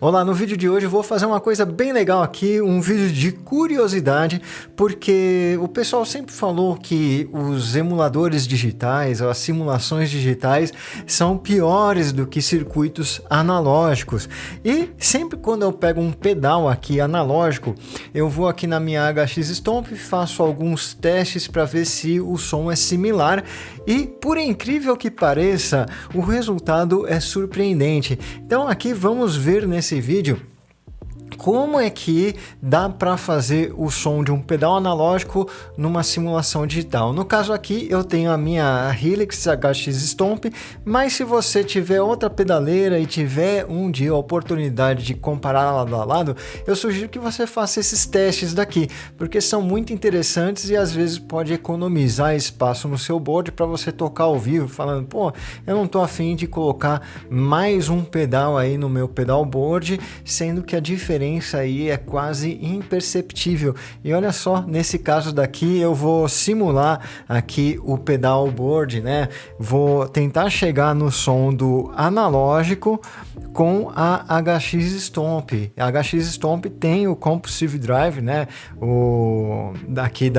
Olá, no vídeo de hoje eu vou fazer uma coisa bem legal aqui, um vídeo de curiosidade, porque o pessoal sempre falou que os emuladores digitais, ou as simulações digitais, são piores do que circuitos analógicos. E sempre quando eu pego um pedal aqui analógico, eu vou aqui na minha HX Stomp, faço alguns testes para ver se o som é similar e, por incrível que pareça, o resultado é surpreendente. Então aqui vamos ver nesse vídeo como é que dá para fazer o som de um pedal analógico numa simulação digital. No caso aqui eu tenho a minha Helix HX Stomp, mas se você tiver outra pedaleira e tiver um dia a oportunidade de comparar lado a lado, eu sugiro que você faça esses testes daqui, porque são muito interessantes e às vezes pode economizar espaço no seu board para você tocar ao vivo, falando, pô, eu não tô afim de colocar mais um pedal aí no meu pedalboard, sendo que a diferença aí é quase imperceptível. E olha só, nesse caso daqui eu vou simular aqui o pedalboard, né? Vou tentar chegar no som do analógico com a HX Stomp. A HX Stomp tem o Compulsive Drive, né? O daqui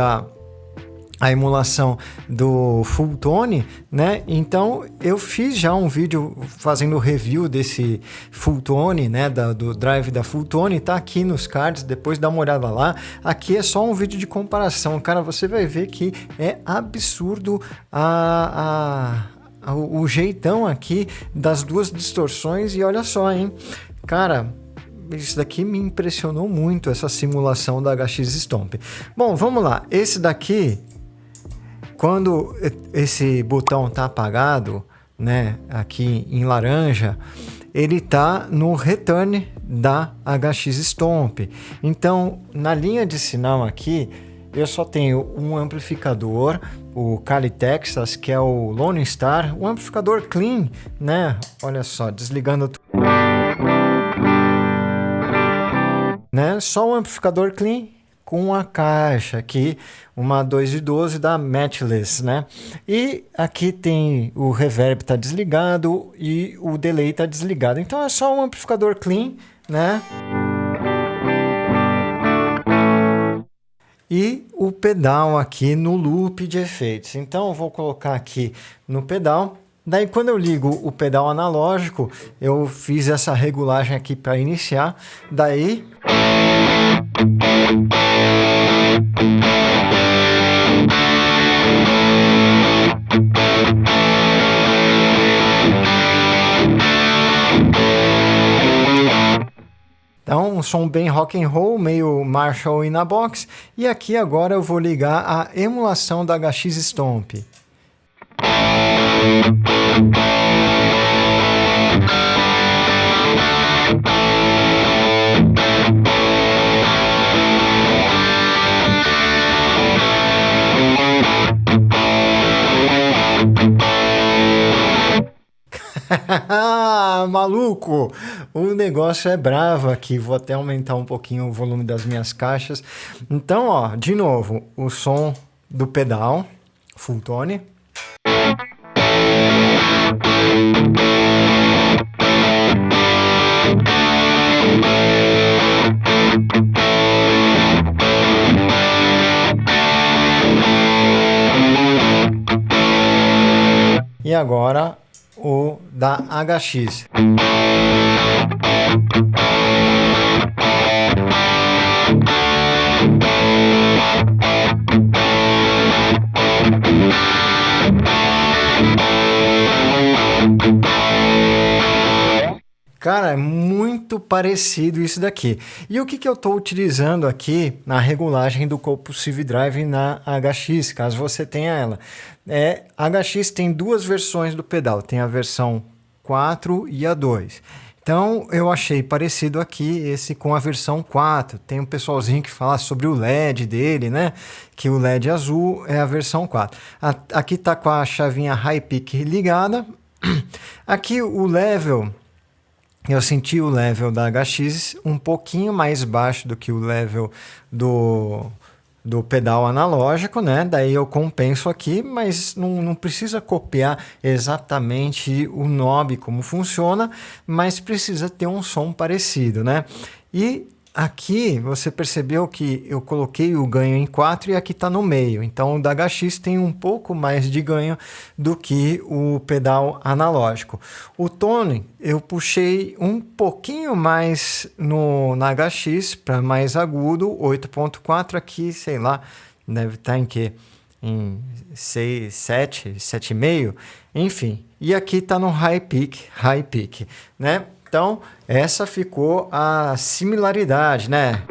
a emulação do Full Tone, né? Então eu fiz já um vídeo fazendo review desse Full Tone, né? Do drive da Full Tone, tá aqui nos cards, depois dá uma olhada lá. Aqui é só um vídeo de comparação, cara, você vai ver que é absurdo o jeitão aqui das duas distorções e olha só, hein? Cara, isso daqui me impressionou muito, essa simulação da HX Stomp. Bom, vamos lá, esse daqui, quando esse botão tá apagado, né, aqui em laranja, ele tá no return da HX Stomp. Então, na linha de sinal aqui, eu só tenho um amplificador, o Kali Texas, que é o Lone Star, um amplificador clean, né? Olha só, desligando tudo, né? Só um amplificador clean com a caixa aqui, uma 2 de 12 da Matchless, né? E aqui tem o reverb tá desligado e o delay tá desligado. Então é só um amplificador clean, né? E o pedal aqui no loop de efeitos. Então eu vou colocar aqui no pedal. Daí quando eu ligo o pedal analógico, eu fiz essa regulagem aqui para iniciar. Daí então, um som bem rock and roll, meio Marshall in a box. E aqui agora eu vou ligar a emulação da HX Stomp. Maluco, o negócio é bravo aqui. Vou até aumentar um pouquinho o volume das minhas caixas. Então, ó, de novo, o som do pedal Full Tone. E agora o da HX. Cara, é muito parecido isso daqui. E o que eu estou utilizando aqui na regulagem do Compulsive Drive na HX, caso você tenha ela? A HX tem duas versões do pedal, tem a versão 4 e a 2. Então eu achei parecido aqui esse com a versão 4. Tem um pessoalzinho que fala sobre o LED dele, né? Que o LED azul é a versão 4. Aqui tá com a chavinha High Peak ligada. Aqui o level, eu senti o level da HX um pouquinho mais baixo do que o level do pedal analógico, né? Daí eu compenso aqui, mas não precisa copiar exatamente o knob como funciona, mas precisa ter um som parecido, né? E aqui você percebeu que eu coloquei o ganho em 4 e aqui está no meio. Então o da HX tem um pouco mais de ganho do que o pedal analógico. O tone eu puxei um pouquinho mais na HX para mais agudo, 8.4 aqui, sei lá, deve estar em que? Em 6, 7, 7,5, enfim. E aqui está no high peak, né? Então, essa ficou a similaridade, né?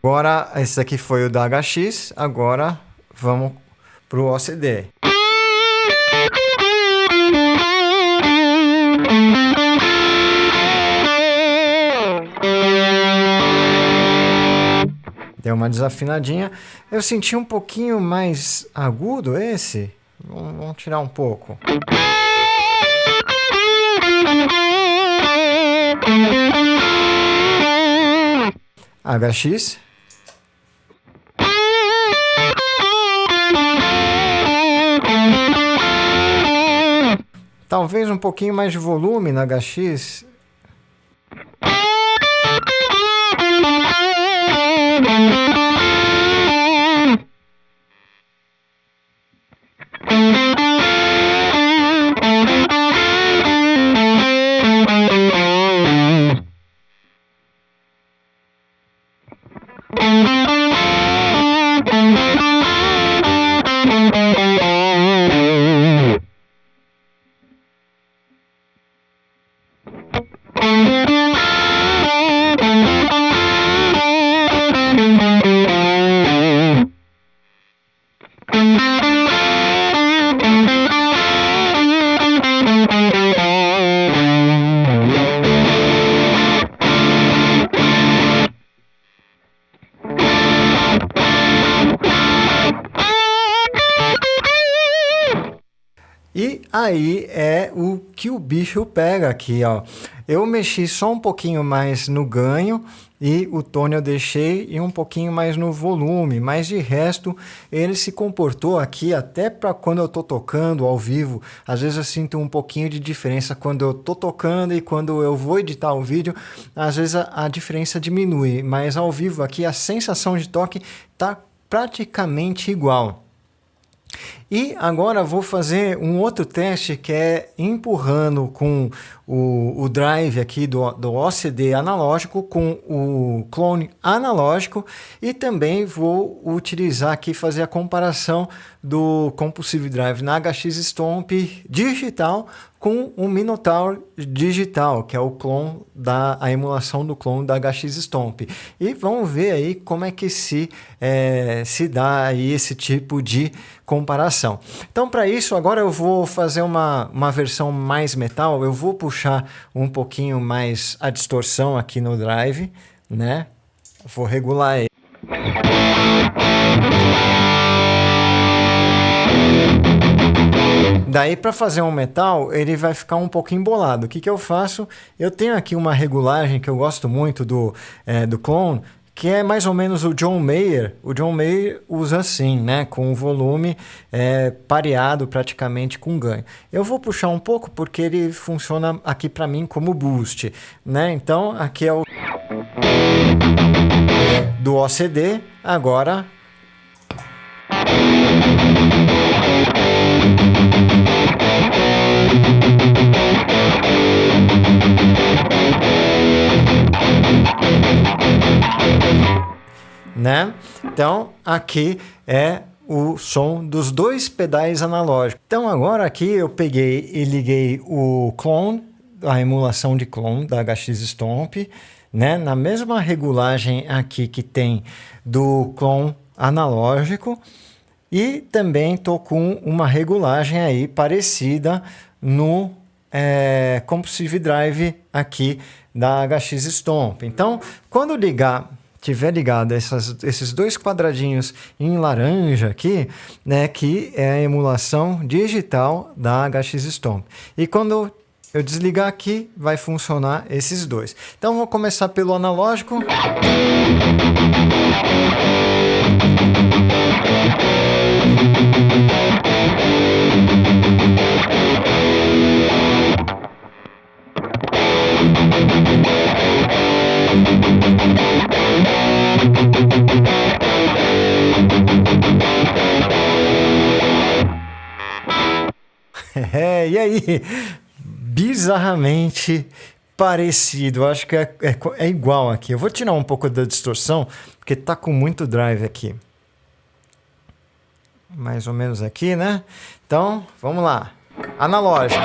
Agora, esse aqui foi o da HX, agora vamos para o OCD. Deu uma desafinadinha. Eu senti um pouquinho mais agudo esse. Vamos tirar um pouco. HX. Talvez um pouquinho mais de volume na HX. E aí é o que o bicho pega aqui, ó. Eu mexi só um pouquinho mais no ganho e o tone eu deixei e um pouquinho mais no volume, mas de resto ele se comportou aqui até para quando eu tô tocando ao vivo. Às vezes eu sinto um pouquinho de diferença quando eu tô tocando e quando eu vou editar o vídeo, às vezes a diferença diminui, mas ao vivo aqui a sensação de toque tá praticamente igual. E agora vou fazer um outro teste que é empurrando com o drive aqui do OCD analógico com o clone analógico e também vou utilizar aqui, fazer a comparação do Compulsive Drive na HX Stomp digital com o Minotaur digital, que é o clone a emulação do clone da HX Stomp. E vamos ver aí como é que se dá aí esse tipo de comparação. Então, para isso, agora eu vou fazer uma versão mais metal. Eu vou puxar um pouquinho mais a distorção aqui no drive, né? Vou regular ele. Daí, para fazer um metal, ele vai ficar um pouco embolado. O que eu faço? Eu tenho aqui uma regulagem que eu gosto muito do clone, que é mais ou menos o John Mayer. O John Mayer usa assim, né? Com o volume pareado praticamente com ganho. Eu vou puxar um pouco porque ele funciona aqui para mim como boost, né? Então, aqui é o do OCD. Agora... né? Então, aqui é o som dos dois pedais analógicos. Então, agora aqui eu peguei e liguei o clone, a emulação de clone da HX Stomp, né? Na mesma regulagem aqui que tem do clone analógico, e também estou com uma regulagem aí parecida no Compulsive Drive aqui da HX Stomp. Então, quando tiver ligado esses dois quadradinhos em laranja aqui, né, que é a emulação digital da HX Stomp. E quando eu desligar aqui, vai funcionar esses dois. Então vou começar pelo analógico. E aí? Bizarramente parecido. Acho que é igual aqui. Eu vou tirar um pouco da distorção, porque tá com muito drive aqui. Mais ou menos aqui, né? Então, vamos lá. Analógico.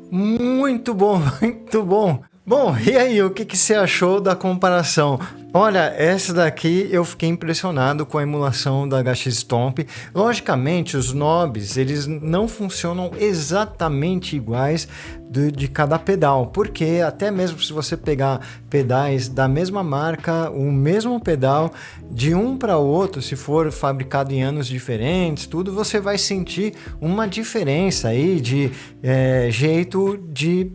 Muito bom, muito bom. Bom, e aí, o que você achou da comparação? Olha, essa daqui eu fiquei impressionado com a emulação da HX Stomp. Logicamente, os knobs, eles não funcionam exatamente iguais de cada pedal, porque até mesmo se você pegar pedais da mesma marca, o mesmo pedal, de um para o outro, se for fabricado em anos diferentes, tudo, você vai sentir uma diferença aí de jeito de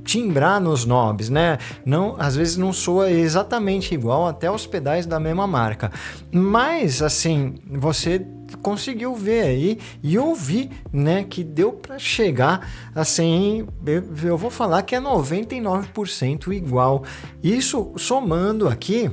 timbrar nos knobs, né? Não, às vezes não soa exatamente igual até os pedais da mesma marca, mas assim, você conseguiu ver aí e ouvir, né, que deu para chegar assim, eu vou falar que é 99% igual. Isso somando aqui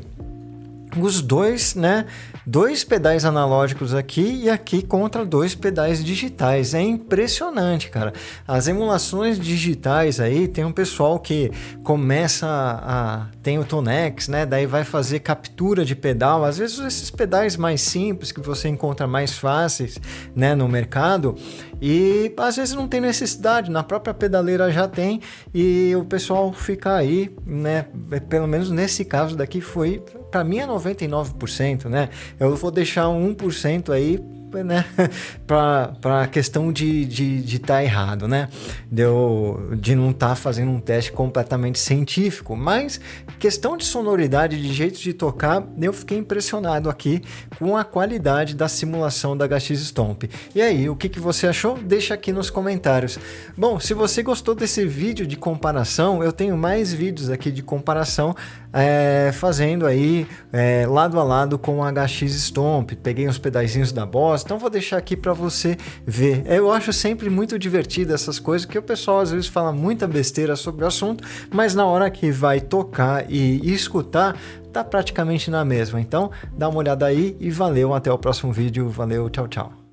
os dois, né? Dois pedais analógicos aqui e aqui contra dois pedais digitais. É impressionante, cara. As emulações digitais aí, tem um pessoal que começa tem o Tonex, né? Daí vai fazer captura de pedal. Às vezes esses pedais mais simples que você encontra mais fáceis, né, no mercado, e às vezes não tem necessidade, na própria pedaleira já tem, e o pessoal fica aí, né? Pelo menos nesse caso daqui foi, para mim é 99%, né? Eu vou deixar 1% aí, né, para a questão de tá errado, né, de não estar fazendo um teste completamente científico, mas questão de sonoridade, de jeito de tocar, eu fiquei impressionado aqui com a qualidade da simulação da HX Stomp. E aí, o que você achou? Deixa aqui nos comentários. Bom, se você gostou desse vídeo de comparação, eu tenho mais vídeos aqui de comparação fazendo aí lado a lado com a HX Stomp. Peguei uns pedazinhos da Boss, então vou deixar aqui para você ver. Eu acho sempre muito divertido essas coisas, que o pessoal às vezes fala muita besteira sobre o assunto, mas na hora que vai tocar e escutar, tá praticamente na mesma. Então dá uma olhada aí e valeu, até o próximo vídeo. Valeu, tchau, tchau.